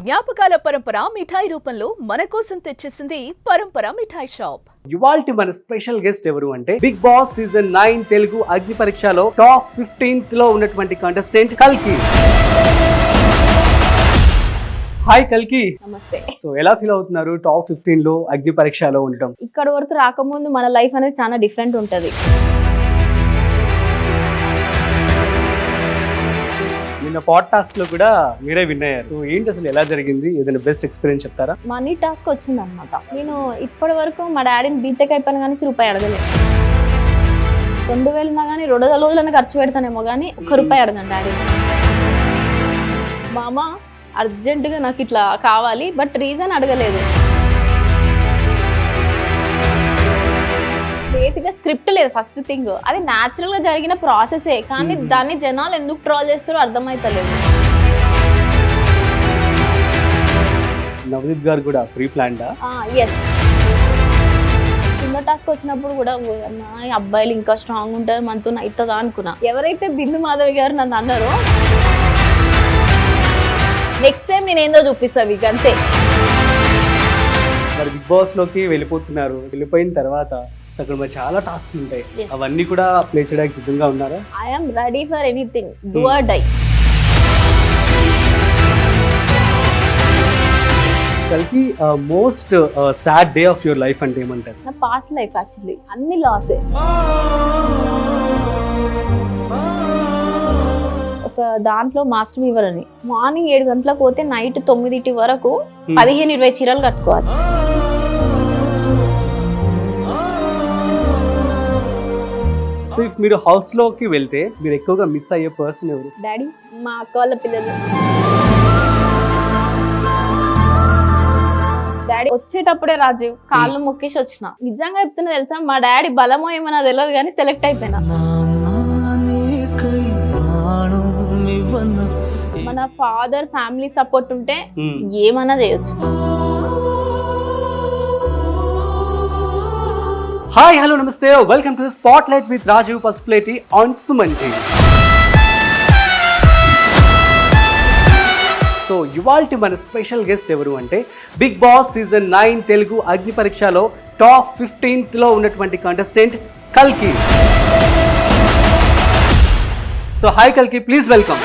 జ్ఞాపకాల పరంపర మిఠాయి రూపంలో మన కోసం తెచ్చేసింది పరంపర మిఠాయి షాప్. ఇవాల్టి మన స్పెషల్ గెస్ట్ ఎవరు అంటే బిగ్ బాస్ సీజన్ 9 తెలుగు అగ్ని పరీక్షలో టాప్ 15 లో ఉన్నటువంటి కంటెస్టెంట్ కల్కి. హాయ్ కల్కి. నమస్తే. సో ఎలా ఫీల్ అవుతున్నారు టాప్ 15 లో అగ్ని పరీక్షలో ఉండటం? ఇక్కడ వరకు రాకముందు మన లైఫ్ అనేది చాలా డిఫరెంట్ ఉంటది. నిన్న పాడ్కాస్ట్ లో కూడా మీరే విన్ అయ్యారు. సో ఏంటి అసలు ఎలా జరిగింది? ఏదైనా బెస్ట్ ఎక్స్పీరియన్స్ చెప్తారా? మనీ టాస్క్ వచ్చింది అనమాట. నేను ఇప్పటి వరకు మా డాడీని బీటెక్ అయిపోయినా కానీ రూపాయి అడగలేదు. 2000 ఉన్నా కానీ 2 రోజులైనా ఖర్చు పెడతానేమో కానీ ₹1 అడగను డాడీని. మా అమ్మ అర్జెంటుగా నాకు ఇట్లా కావాలి బట్ రీజన్ అడగలేదు. బేసిక్గా స్క్రిప్ట్ లేదు ఫస్ట్ థింగ్. అది న్యాచురల్ గా జరిగిన ప్రాసెసే, కానీ దాన్ని జనాలు ఎందుకు ట్రోల్ చేస్తారో అర్థమైతలేదు. నవదీప్ గారు కూడా ప్రీ ప్లాన్డా? ఎస్. చిన్న టాస్క్ వచ్చినప్పుడు కూడా ఈ అబ్బాయిలు ఇంకా స్ట్రాంగ్ ఉంటారు మనతో అవుతుందా అనుకున్నా. ఎవరైతే బిందు మాధవి గారు నన్ను అన్నారో నెక్స్ట్ టైం నేను ఏందో చూపిస్తా మీకు అంతే. మరి బిగ్ బాస్ లోకి వెళ్ళిపోతున్నారు. వెళ్ళిపోయిన తర్వాత అక్కడ మరి చాలా టాస్క్లు ఉంటాయి. అవన్నీ కూడా ప్లే చేయడానికి సిద్ధంగా ఉన్నారా? I'm ready for anything. Do or die. కల్కి most sad day of your life అంటే ఏమంటారు? నా పాస్ట్ లైఫ్ యాక్చువల్లీ అన్ని లాసే. ఒక దాంట్లో మాస్టర్ వీవర్ అని మార్నింగ్ 7 గంటలకు పోతే నైట్ 9 వరకు 15-20 చీరలు కట్టుకోవాలి. సో మీరు హౌస్ లోకి వెళ్తే మీరు ఎక్కువగా మిస్ అయ్యే పర్సన్ ఎవరు? డాడీ, మా అక్క వాళ్ళ పిల్లలు. డాడీ వచ్చేటప్పుడే రాజీవ్ కాళ్ళు మొక్కేసి వచ్చిన. నిజంగా చెప్తున్నా తెలుసా, మా డాడీ బలమో ఏమన్నా తెలియదు కానీ సెలెక్ట్ అయిపోయినా. మన ఫాదర్ ఫ్యామిలీ సపోర్ట్ ఉంటే ఏమన్నా చేయొచ్చు. హాయ్, హలో, నమస్తే, welcome to spotlight with Rajiv Pasupuleti on Suman TV. So ఇవాల్టి మన స్పెషల్ గెస్ట్ ఎవరు అంటే బిగ్ బాస్ సీజన్ 9 తెలుగు అగ్ని పరీక్షలో టాప్ 15 లో ఉన్నటువంటి కంటెస్టెంట్ కల్కి. సో హాయ్ కల్కి, please welcome.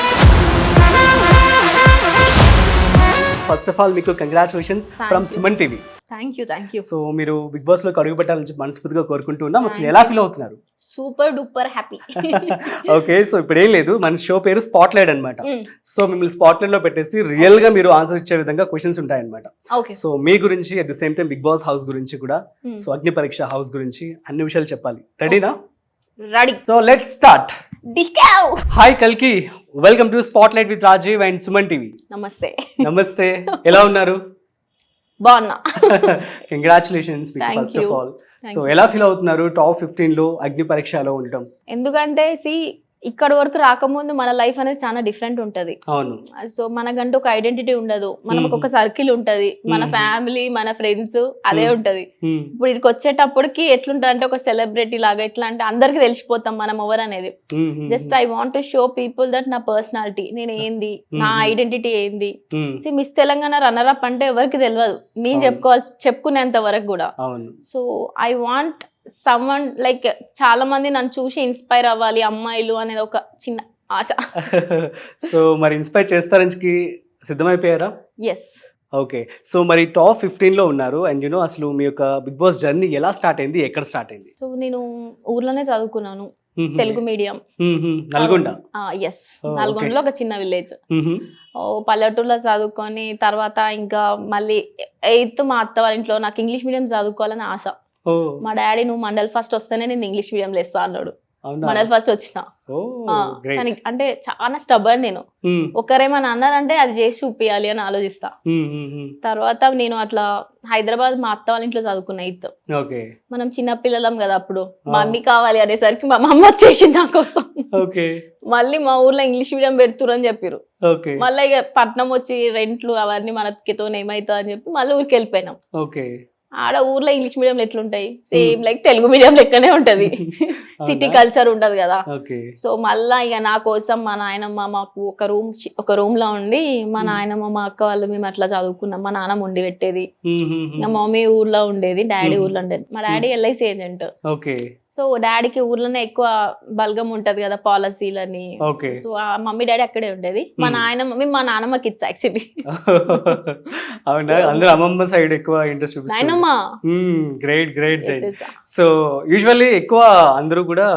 First of all మీకు congratulations from Suman TV. Thank you. So మీరు బిగ్ బాస్ లోకి అడుగు పెట్టాలని మనస్ఫూర్తిగా కోరుకుంటూ ఉన్నాం. అసలు ఎలా ఫీల్ అవుతున్నారు? Super duper happy. Okay, so ఇప్పుడు ఏం లేదు, మన షో పేరు స్పాట్లైట్ అన్నమాట. సో మిమ్మల్ని స్పాట్లైట్ లో పెట్టేసి రియల్ గా మీరు ఆన్సర్ ఇచ్చే విధంగా క్వశ్చన్స్ ఉంటాయి అనమాట. సో మీ గురించి at the same time Big Boss house గురించి కూడా, సో అగ్ని పరీక్ష హౌస్ గురించి అన్ని విషయాలు చెప్పాలి. రెడీనా? Ready. So let's start. Hi కల్కి, welcome to spotlight with Rajiv and Suman TV. నమస్తే. నమస్తే, ఎలా ఉన్నారు? బాగున్నా. Congratulations first of all. So ఎలా ఫీల్ అవుతున్నారు టాప్ 15 లో అగ్ని పరీక్షలో ఉండటం? ఎందుకంటే ఇక్కడ వరకు రాకముందు మన లైఫ్ అనేది చాలా డిఫరెంట్ ఉంటది. అవును. సో మనకంటూ ఒక ఐడెంటిటీ ఉండదు. మనకు ఒక సర్కిల్ ఉంటది, మన ఫ్యామిలీ, మన ఫ్రెండ్స్, అదే ఉంటది. ఇప్పుడు ఇక్కడికి వచ్చేటప్పటికి ఎట్లుంటది అంటే ఒక సెలబ్రిటీ లాగా, ఎట్లా అంటే అందరికి తెలిసిపోతాం మనం ఎవరు అనేది. Just I want to show people that నా పర్సనాలిటీ, నేను ఏంది, నా ఐడెంటిటీ ఏంది. మిస్ తెలంగాణ రన్నర్ అప్ అంటే ఎవరికి తెలియదు, నేను చెప్పుకునేంత వరకు కూడా. So I want someone like చాలా మంది నన్ను చూసి ఇన్స్పైర్ అవ్వాలి అమ్మాయిలు అనేది ఒక చిన్న ఆశ. సో మరి ఇన్స్పైర్ చేస్తారని సిద్ధమైపోయారా? ఎస్. ఓకే, సో మరి టాప్ 15 లో ఉన్నారు. అండ్ యూనో అసలు మీ యొక్క బిగ్ బాస్ జర్నీ ఎలా స్టార్ట్ అయింది, ఎక్కడ స్టార్ట్ అయింది? సో నేను ఊర్లోనే చదువుకున్నాను, తెలుగు మీడియం. నల్గొండ? ఎస్, నల్గొండలో ఒక చిన్న విలేజ్. పల్లెటూరులో చదువుకొని తర్వాత ఇంకా మళ్ళీ 8th మా అత్త వాళ్ళ ఇంట్లో నాకు ఇంగ్లీష్ మీడియం చదువుకోవాలని ఆశ. మా డాడీ నువ్వు మండల్ ఫస్ట్ వస్తేనే నేను ఇంగ్లీష్ మీడియం లేస్తా అన్నాడు. మండల్ ఫస్ట్ వచ్చిన. అంటే చాలా స్టబర్న్ నేను. ఒకరేమన్నా అన్నారంటే అది చేసి చూపియాలి అని ఆలోచిస్తా. తర్వాత నేను అట్లా హైదరాబాద్ మా అత్త వాళ్ళ ఇంట్లో చదువుకున్నా 8th. మనం చిన్న పిల్లలం కదా అప్పుడు, మమ్మీ కావాలి అనేసరికి మా అమ్మ వచ్చేసింది నా కోసం. మళ్ళీ మా ఊర్లో ఇంగ్లీష్ మీడియం పెడుతురు అని చెప్పారు. మళ్ళీ ఇక పట్నం వచ్చి రెంట్లు అవన్నీ మనకితో ఏమైతుంది అని చెప్పి మళ్ళీ ఊరికి వెళ్ళిపోయినాం. ఆడ ఊర్లో ఇంగ్లీష్ మీడియంలో ఎట్లుంటాయి సేమ్ లైక్ తెలుగు మీడియం లెక్కనే ఉంటది. సిటీ కల్చర్ ఉండదు కదా. సో మళ్ళా ఇక నా కోసం మా నాయనమ్మ మాకు ఒక రూమ్ లో ఉండి మా నాయనమ్మ మా అక్క వాళ్ళు మేము అట్లా చదువుకున్నాం. మా నాన్నమ్మ వండి పెట్టేది, ఇంకా మమ్మీ ఊర్లో ఉండేది, డాడీ ఊర్లో ఉండేది. మా డాడీ ఎల్ఐసి ఏజెంట్. సో డాడీకి ఊర్లోనే ఎక్కువ బల్గం ఉంటది కదా పాలసీలని. సో ఆ మమ్మీ డాడీ అక్కడే ఉండేది. మా నాన్నమ్మ కిడ్స్ యాక్చువల్లీ. అవునా, అందరూ అమ్మమ్మ సైడ్ ఎక్కువ ఇంట్రెస్ట్ చూపిస్తారు. నాయనమ్మ గ్రేట్ గ్రేట్. సో యూజువల్లీ ఎక్కువ అందరూ కూడా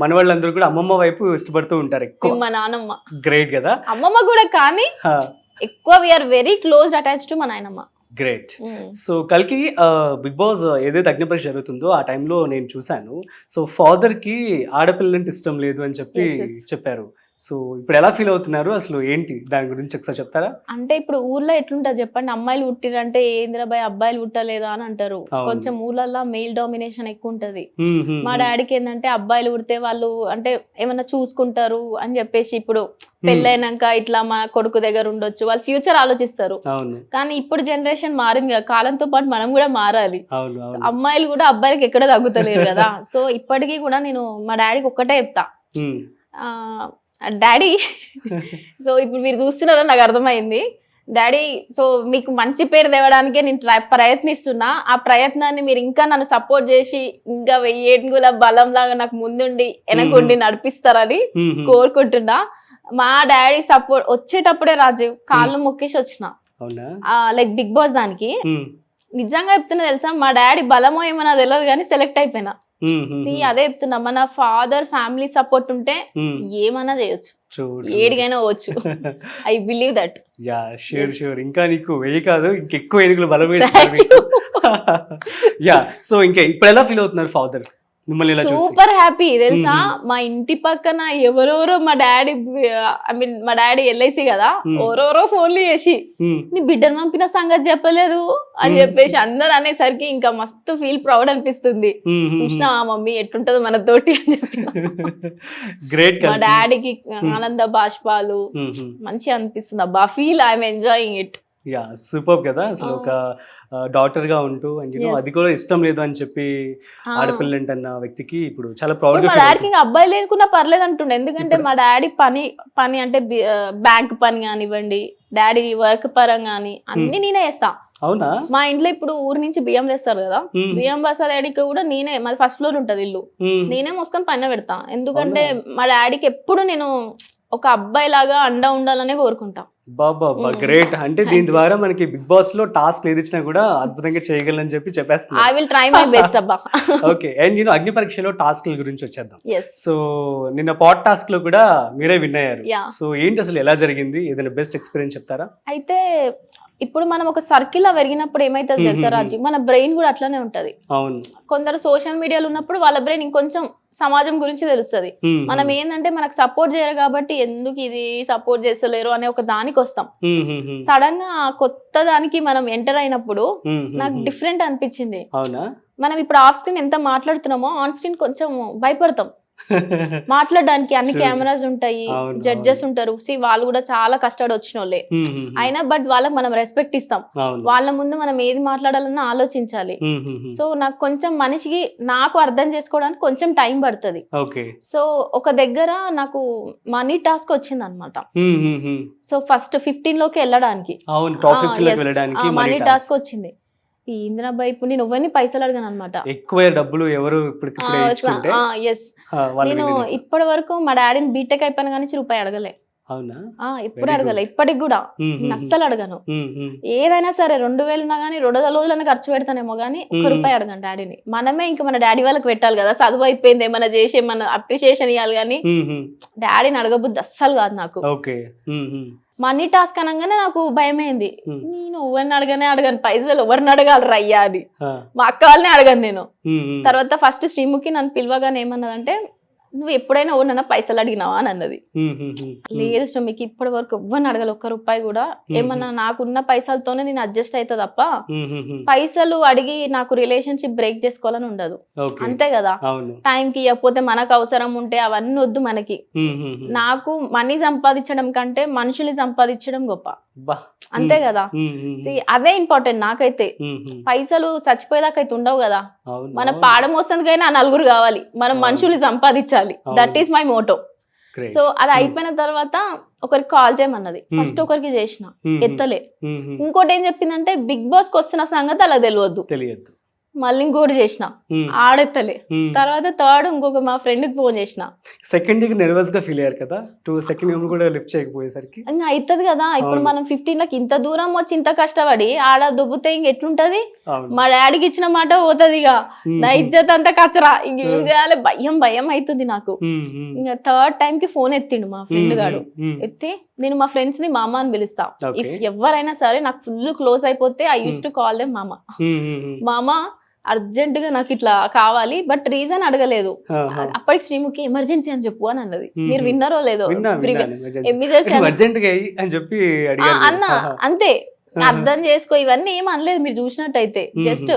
మన వాళ్ళందరూ కూడా అమ్మమ్మ వైపు ఇష్టపడుతూ ఉంటారు ఎక్కువ. మా నాన్నమ్మ గ్రేట్ కదా. అమ్మమ్మ కూడా కానీ ఎక్కువ we're very close attach to మా నాయనమ్మ. గ్రేట్. సో కల్కి బిగ్ బాస్ ఏదైతే అగ్నిపరీక్ష జరుగుతుందో ఆ టైంలో నేను చూశాను. సో ఫాదర్ కి ఆడపిల్లంటే ఇష్టం లేదు అని చెప్పి చెప్పారు. సో ఇప్పుడు ఎలా ఫీల్ అవుతున్నారు, అసలు ఏంటి దాని గురించి ఒకసారి చెప్తారా? అంటే ఇప్పుడు ఊర్లో ఎట్లుంటది చెప్పండి, అమ్మాయిలు పుట్టిరంటే ఏంద్రబాయ్ అబ్బాయిలు పుట్టలేదా అని అంటారు. కొంచెం ఊర్లలో మెయిల్ డామినేషన్ ఎక్కువ ఉంటది. మా డాడీకి ఏంటంటే అబ్బాయిలు పుడితే వాళ్ళు అంటే ఏమన్నా చూసుకుంటారు అని చెప్పేసి ఇప్పుడు పెళ్ళైనాక ఇట్లా మా కొడుకు దగ్గర ఉండొచ్చు, వాళ్ళు ఫ్యూచర్ ఆలోచిస్తారు. కానీ ఇప్పుడు జనరేషన్ మారింది కదా, కాలంతో పాటు మనం కూడా మారాలి. అమ్మాయిలు కూడా అబ్బాయిలకి ఎక్కడ తగ్గుతలేరు కదా. సో ఇప్పటికీ కూడా నేను మా డాడీకి ఒక్కటే చెప్తా, డాడీ సో ఇప్పుడు మీరు చూస్తున్నారో నాకు అర్థమైంది డాడీ, సో మీకు మంచి పేరు తేవడానికే నేను ప్రయత్నిస్తున్నా. ఆ ప్రయత్నాన్ని మీరు ఇంకా నన్ను సపోర్ట్ చేసి ఇంకా 1000 ఏనుగుల బలంలాగా నాకు ముందుండి వెనకుండి నడిపిస్తారని కోరుకుంటున్నా. మా డాడీ సపోర్ట్ వచ్చేటప్పుడే రాజీవ్ కాళ్ళు మొక్కేసి వచ్చిన లైక్ బిగ్ బాస్ దానికి. నిజంగా చెప్తున్నా తెలుసా, మా డాడీ బలమో ఏమో నాకు తెలియదు కానీ సెలెక్ట్ అయిపోయినా. అదే చెప్తున్నా, మన ఫాదర్ ఫ్యామిలీ సపోర్ట్ ఉంటే ఏమన్నా చేయొచ్చు, ఏడికైనా పోవచ్చు. I believe that. Yeah sure sure. ఇంకా నీకు 1000 కాదు ఇంకెక్కువ ఎన్నికలు బలం. యా. సో ఇంకా ఇప్పుడు ఎలా ఫీల్ అవుతున్నారు ఫాదర్ మిమ్మల్ని ఇలా చూసి? సూపర్ హ్యాపీ తెలుసా. మా ఇంటి పక్కన ఎవరెవరో మా డాడీ ఎల్ఐసి కదా, ఎవరెవరో ఫోన్లు చేసి నీ బిడ్డను పంపిన సంగతి చెప్పలేదు అని చెప్పేసి అందరు అనేసరికి ఇంకా మస్తు ఫీల్ ప్రౌడ్ అనిపిస్తుంది. చూసినా మమ్మీ ఎట్లుంటది మన తోటి అని చెప్పి. గ్రేట్. మా డాడీకి ఆనంద బాష్పాలు మంచిగా అనిపిస్తుంది. అబ్బా feel I'm enjoying it. Yeah super కదా. అసలు ఒక డాటర్ గా ఉంటూ అది కూడా ఇష్టం లేదు అని చెప్పి ఆడపిల్లంట అన్న వ్యక్తికి ఇప్పుడు చాలా ప్రౌడ్. మా డాడీకి ఇంకా అబ్బాయి లేనుకున్నా పర్లేదు అంటుండే, ఎందుకంటే మా డాడీ పని అంటే బ్యాంక్ పని కానివ్వండి, డాడీ వర్క్ పరంగా కానీ అన్ని నేనే చేస్తా. అవునా? మా ఇంట్లో ఇప్పుడు ఊరి నుంచి బియ్యం వేస్తారు కదా, బియ్యం బస్సా డాడీకి కూడా నేనే, మాది ఫస్ట్ ఫ్లోర్ ఉంటది ఇల్లు, నేనే మోసుకొని పైన పెడతా. ఎందుకంటే మా డాడీకి ఎప్పుడు నేను ఒక అబ్బాయి లాగా అండ ఉండాలనే కోరుకుంటా. బాబా గ్రేట్. అంటే దీని ద్వారా మనకి బిగ్ బాస్ లో టాస్క్ ఏది ఇచ్చినా కూడా అద్భుతంగా చేయగలని చెప్పి చెప్పేస్తున్నా. I will try my best అబ్బా. ఓకే. అండ్ నేను అగ్ని పరీక్షలో టాస్క్ల గురించి వచ్చేద్దాం. సో నిన్న పాట్ టాస్క్ లో కూడా మీరే విన్ అయ్యారు. సో ఏంటి అసలు ఎలా జరిగింది, ఏదైనా బెస్ట్ ఎక్స్పీరియన్స్ చెప్తారా? అయితే ఇప్పుడు మనం ఒక సర్కిల్ లో పెరిగినప్పుడు ఏమైతుంది తెలుసా రాజు, మన బ్రెయిన్ కూడా అట్లానే ఉంటది. అవును. కొందరు సోషల్ మీడియాలో ఉన్నప్పుడు వాళ్ళ బ్రెయిన్ ఇంకొంచెం సమాజం గురించి తెలుస్తుంది. మనం ఏంటంటే మనకు సపోర్ట్ చేయరు కాబట్టి ఎందుకు ఇది సపోర్ట్ చేస్తలేరు అనే ఒక దానికి వస్తాం. సడన్ గా కొత్త దానికి మనం ఎంటర్ అయినప్పుడు నాకు డిఫరెంట్ అనిపించింది. మనం ఇప్పుడు ఆఫ్ స్క్రీన్ ఎంత మాట్లాడుతున్నామో ఆన్ స్క్రీన్ కొంచెం భయపడతాం మాట్లాడడానికి. అన్ని కెమెరాస్ ఉంటాయి, జడ్జెస్ ఉంటారు, వాళ్ళు కూడా చాలా కష్టపడి వచ్చిన వాళ్ళే అయినా బట్ వాళ్ళకి మనం రెస్పెక్ట్ ఇస్తాం. వాళ్ళ ముందు మనం ఏది మాట్లాడాలన్నా ఆలోచించాలి. సో నాకు కొంచెం మనిషికి నాకు అర్థం చేసుకోవడానికి కొంచెం టైం పడుతుంది. సో ఒక దగ్గర నాకు మనీ టాస్క్ వచ్చింది అనమాట. సో ఫస్ట్ 15 లోకి వెళ్ళడానికి మనీ టాస్క్ వచ్చింది. ఇంద్రాబాయ్ ఇప్పుడు నేను ఎవరిని పైసలు అడగాను అనమాట, ఎక్కువ డబ్బులు ఎవరు నేను ఇప్పటి వరకు మా డాడీని బీటెక్ అయిపోయిన కానీ రూపాయి అడగలే. ఎప్పుడు అడగలే, ఇప్పటికి కూడా అస్సలు అడగను. ఏదైనా సరే 2000 ఉన్నా గానీ 2 రోజులన్నా ఖర్చు పెడతానేమో గానీ 1 రూపాయి అడగను డాడీని. మనమే ఇంకా మన డాడీ వాళ్ళకి పెట్టాలి కదా, చదువు అయిపోయింది ఏమైనా చేసి ఏమన్నా అప్రిషియేషన్ ఇవ్వాలి కానీ డాడీని అడగబుద్ది అస్సలు కాదు నాకు. మనీ టాస్క్ అనగానే నాకు భయమైంది. నేను ఎవరిని అడగను, పైసలు ఎవరిని అడగాలి రయ్యా అని మా అక్క వాళ్ళని అడగను నేను. తర్వాత ఫస్ట్ శ్రీముఖి నన్ను పిలవగానే ఏమన్నదంటే నువ్వు ఎప్పుడైనా ఓనన్నా పైసలు అడిగినావా అని అన్నది. లేదు శ్రమికి ఇప్పటి వరకు ఎవ్వరిని అడగలి, ₹1 కూడా. ఏమన్నా నాకున్న పైసలతోనే నేను అడ్జస్ట్ అవుతా తప్ప పైసలు అడిగి నాకు రిలేషన్షిప్ బ్రేక్ చేసుకోవాలని ఉండదు. అంతే కదా, టైంకి ఇవ్వకపోతే మనకు అవసరం ఉంటే అవన్నీ వద్దు మనకి. నాకు మనీ సంపాదించడం కంటే మనుషుల్ని సంపాదించడం గొప్ప. అంతే కదా, అదే ఇంపార్టెంట్ నాకైతే. పైసలు చచ్చిపోయేదాకైతే ఉండవు కదా, మన పాడం వస్తుందికైనా ఆ 4 కావాలి, మనం మనుషుల్ని సంపాదించాలి. That is my Moto. So అది అయిపోయిన తర్వాత ఒకరికి కాల్ చేయమన్నది. ఫస్ట్ ఒకరికి చేసిన, ఎత్తలే. ఇంకోటి ఏం చెప్పిందంటే బిగ్ బాస్ కి వస్తున్న సంగతి అలా తెలియదు. మళ్ళీ ఇంకోటి చేసిన, ఆడెత్తలే. తర్వాత థర్డ్ ఇంకొక మా ఫ్రెండ్ కి ఫోన్ చేసిన. సెకండ్ నర్వస్ గా ఫీల్ అయ్యారు కదా, 2 సెకండ్ కూడా లిఫ్ట్ చేయకపోయేసరికి ఇంకా అవుతుంది కదా. ఇప్పుడు మనం 15 ఇంత దూరం వచ్చి ఇంత కష్టపడి ఆడ దుబ్బుతే ఇంక ఎట్లుంటది. మా డాడీకి ఇచ్చిన మాట పోతుంది, ఇక నా ఇజ్జత్ అంతా కచ్చరా. ఇంకేం చేయాలి, భయం అవుతుంది నాకు. ఇంకా థర్డ్ టైం కి ఫోన్ ఎత్తిండు మా ఫ్రెండ్ గాడు. ఎత్తి నేను మా ఫ్రెండ్స్ ని మామ అని పిలుస్తా. ఇఫ్ ఎవరైనా సరే నాకు ఫుల్ క్లోజ్ అయిపోతే I use to call them మామ. మామ అర్జెంట్ గా నాకు ఇట్లా కావాలి, బట్ రీజన్ అడగలేదు. అప్పటికి శ్రీముఖి ఎమర్జెన్సీ అని చెప్పు అని అన్నది. మీరు విన్నారో లేదో, అన్న అంతే అర్థం చేసుకో. ఇవన్నీ ఏం అనలేదు మీరు చూసినట్టయితే. జస్ట్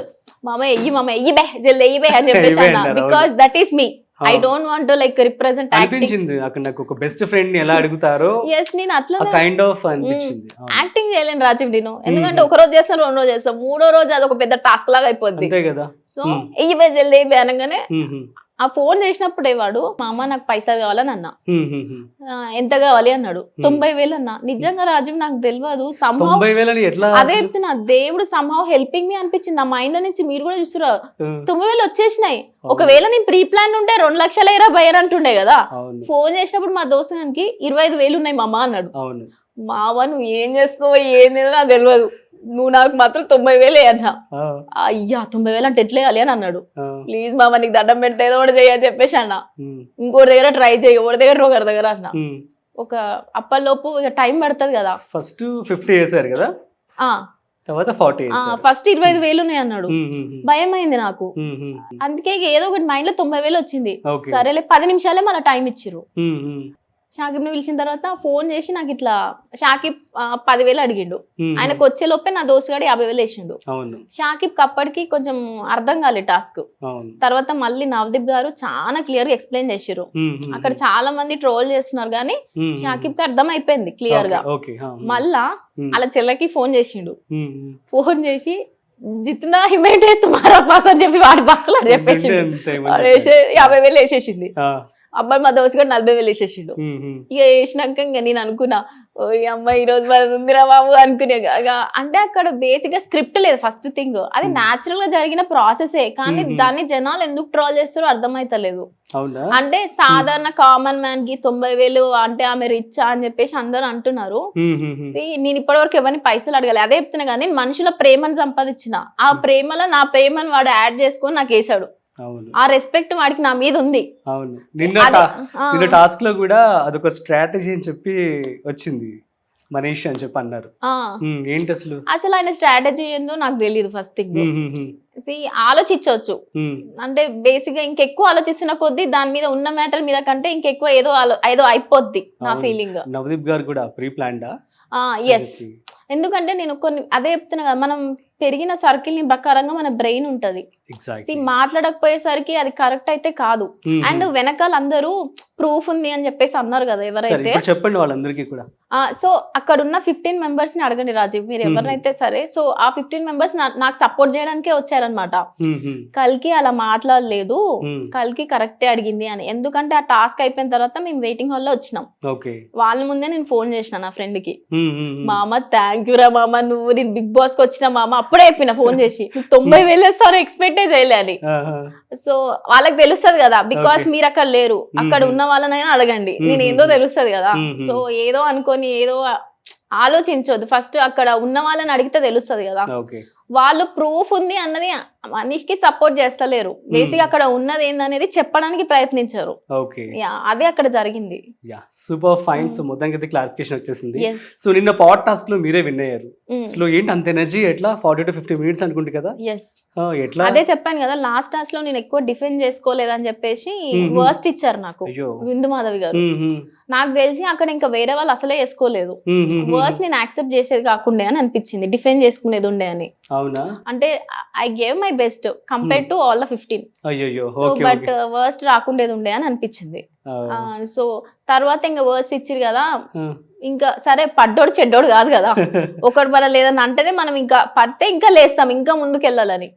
మామ ఎయ్యి బే జల్ది ఎయ్యి బే అని చెప్పేసి అన్న. Because that is me. I don't want to like represent acting. అనిపించింది అక్కడ నాకు ఒక బెస్ట్ ఫ్రెండ్ ని ఎలా అడుగుతారో. yes నేను అట్లా కైండ్ ఆఫ్ అనిపించింది. యాక్టింగ్ చేయలేను రాజీవ్ నేను, ఎందుకంటే ఒక రోజు చేస్తాను, 2 రోజు చేస్తాను, 3వ రోజు అది ఒక పెద్ద టాస్క్ లాగా అయిపోద్ది. అంతే కదా. సో ఎయ్యి బే జల్ది ఎయ్యి బే అనగానే ఆ ఫోన్ చేసినప్పుడే వాడు మా అమ్మ నాకు పైసలు కావాలని అన్నా. ఎంత కావాలి అన్నాడు. 90,000 అన్నా. నిజంగా రాజీవ్ నాకు తెలియదు. అదే చెప్తున్నా, దేవుడు సంహవ్ హెల్పింగ్ మీ అనిపించింది. నా మైండ్ నుంచి మీరు కూడా చూస్తురా 90,000 వచ్చేసినాయి. ఒకవేళ నేను ప్రీ ప్లాన్ ఉంటే 2,20,000 అంటుండే కదా. ఫోన్ చేసినప్పుడు మా దోస్తుగానికి 25,000 ఉన్నాయి మామ అన్నాడు. మావ నువ్వు ఏం చేస్తావో ఏంది నాకు తెలియదు, నువ్వు నాకు మాత్రం 90,000 అన్నా. అయ్యా 90,000 అంటే ఎట్లా వేయాలి అని అన్నాడు. ప్లీజ్ మామ నీకు దండం పెడితే ఏదో ఒకటి చేయని చెప్పేసి అన్న. ఇంకోటి దగ్గర ట్రై చేయి, ఒకటి దగ్గర ఒకరి దగ్గర అన్న. ఒక అప్పటిలోపు ఇక టైం పడుతుంది కదా. ఫస్ట్ 50 వేసారు కదా, తర్వాత 40. ఫస్ట్ 25,000 ఉన్నాయి అన్నాడు. భయం అయింది నాకు. అందుకే ఏదో ఒకటి మైండ్ లో 90,000 వచ్చింది. సరేలే 10 నిమిషాలే మన టైం ఇచ్చిర్రు. షాకిబ్ ని పిలిచిన తర్వాత ఫోన్ చేసి నాకు ఇట్లా షాకిబ్ 10,000 అడిగిండు. ఆయనకు వచ్చే లోపే నా దోస్తుగాడు 50,000 వేసిండు. షాకిబ్ అప్పటికి కొంచెం అర్థం కాలేదు టాస్క్. తర్వాత మళ్ళీ నవదీప్ గారు చాలా క్లియర్ గా ఎక్స్ప్లెయిన్ చేసిర్రు. అక్కడ చాలా మంది ట్రోల్ చేస్తున్నారు కానీ షాకిబ్ కి అర్థం అయిపోయింది క్లియర్ గా. మళ్ళా అలా చెల్లకి ఫోన్ చేసిండు. ఫోన్ చేసి జిత్నా హిమేటే తుమారా పాస్ అని చెప్పి వాడి పాసలు అని చెప్పేసి 50,000 వేసేసింది. అబ్బాయి మా దోస్తుగాడు 40,000 వేసేసిండు. ఇక వేసినాక ఇంకా నేను అనుకున్నా, ఓ ఈ అమ్మాయి ఈ రోజు మరి ఉందిరా బాబు అనుకునే. అంటే అక్కడ బేసిక్ గా స్క్రిప్ట్ లేదు ఫస్ట్ థింగ్. అది న్యాచురల్ గా జరిగిన ప్రాసెసే, కానీ దాన్ని జనాలు ఎందుకు ట్రోల్ చేస్తారో అర్థమైతలేదు. అంటే సాధారణ కామన్ మ్యాన్ కి 90,000 అంటే ఆమె రిచ్ అని చెప్పేసి అందరూ అంటున్నారు. నేను ఇప్పటివరకు ఎవరిని పైసలు అడగాలి, అదే చెప్తున్నా. కానీ నేను మనుషుల ప్రేమను సంపాదించిన, ఆ ప్రేమలో నా ప్రేమను వాడు యాడ్ చేసుకొని నాకు వేసాడు. ఆ రెస్పెక్ట్ వాడికి నా మీద ఉంది. అవును, నిన్న టాస్క్ లో కూడా అదొక స్ట్రాటజీ అని చెప్పి వచ్చింది మనీష్ అని చెప్పి అన్నారు. ఏంటి అసలు ఆయన స్ట్రాటజీ ఏందో నాకు తెలియదు. ఫస్ట్ థింగ్ ఆలోచించవచ్చు. అంటే బేసిక్ గా ఇంకెక్కువ ఆలోచిస్తున్న కొద్దీ దాని మీద ఉన్న మ్యాటర్ మీద కంటే ఇంకెక్కువ ఏదో అయిపోద్ది నా ఫీలింగ్. నవదీప్ గారు కూడా ప్రీ ప్లాన్డా? ఎస్, ఎందుకంటే నేను కొన్ని అదే చెప్తున్నా కదా, మనం పెరిగిన సర్కిల్ ని ప్రకారంగా మన బ్రెయిన్ ఉంటది. మాట్లాడకపోయేసరికి అది కరెక్ట్ అయితే కాదు. అండ్ వెనకాల అందరూ ప్రూఫ్ ఉంది అని చెప్పేసి అన్నారు కదా ఎవరైతే. చెప్పండి వాళ్ళందరికీ కూడా. సో అక్కడ ఉన్న 15 మెంబర్స్ ని అడగండి రాజీవ్, మీరు ఎవరినైతే సరే. సో ఆ 15 మెంబర్స్ నాకు సపోర్ట్ చేయడానికే వచ్చారనమాట. కల్కి అలా మాట్లాడలేదు, కల్కి కరెక్టే అడిగింది అని. ఎందుకంటే ఆ టాస్క్ అయిపోయిన తర్వాత మేము వెయిటింగ్ హాల్ లో వచ్చినాం. వాళ్ళ ముందే నేను ఫోన్ చేసిన నా ఫ్రెండ్ కి, మామ థ్యాంక్ యూ రా మామ, నువ్వు నేను బిగ్ బాస్ కి వచ్చిన మామ. అప్పుడే చెప్పిన ఫోన్ చేసి, 90,000 వేస్తాను ఎక్స్పెక్టే చేయలే అని. సో వాళ్ళకి తెలుస్తుంది కదా, బికాస్ మీరు అక్కడ లేరు, అక్కడ ఉన్న వాళ్ళనైనా అడగండి, నేను ఏందో తెలుస్తుంది కదా. సో ఏదో అనుకొని ఏదో ఆలోచించొద్దు. ఫస్ట్ అక్కడ ఉన్న వాళ్ళని అడిగితే తెలుస్తుంది కదా. వాళ్ళు ప్రూఫ్ ఉంది అన్నది మనీష్కి సపోర్ట్ చేస్తలేరు. బేసిక్ అక్కడ ఉన్నది ఏందనేది చెప్పడానికి ప్రయత్నించారు. ఓకే, అదే అక్కడ జరిగింది. Yeah super fine. సో మొత్తానికి అయితే క్లారిఫికేషన్ వచ్చేసింది. Yes. సో నిన్న పాడ్ టాస్క్ లో మీరే విన్ అయ్యారు. Mm. సో ఏంటి అంత ఎనర్జీ, ఎట్లా 40 to 50 minutes అనుకుంటు కదా? ఎస్, ఎట్లా? అదే చెప్పాను కదా, లాస్ట్ టాస్క్ లో నేను ఎక్కువ డిఫెండ్ చేసుకోలేదని చెప్పేసి వర్స్ట్ ఇచ్చారు నాకు అయ్యో. బిందు మాధవి గారు. మ్మ్. నాకు తెలిసి అక్కడ ఇంకా వేరే వాళ్ళు అసలే వేసుకోలేదు. వర్స్ట్ నేను యాక్సెప్ట్ చేసేది కాకుండా అని అనిపించింది, డిఫెండ్ చేసుకునేది ఉండే అని. అవునా? అంటే I gave my best compare to all the 15. అయ్యో. సో బట్ వర్స్ట్ రాకుండేది ఉండే అని అనిపించింది. సో తర్వాత ఇంకా వర్స్ట్ ఇచ్చిరు కదా, ఇంకా సరే పడ్డోడు చెడ్డోడు కాదు కదా, ఒకటి మన లేదని అంటేనే మనం ఇంకా పడితే ఇంకా లేస్తాం, ఇంకా ముందుకు వెళ్ళాలని.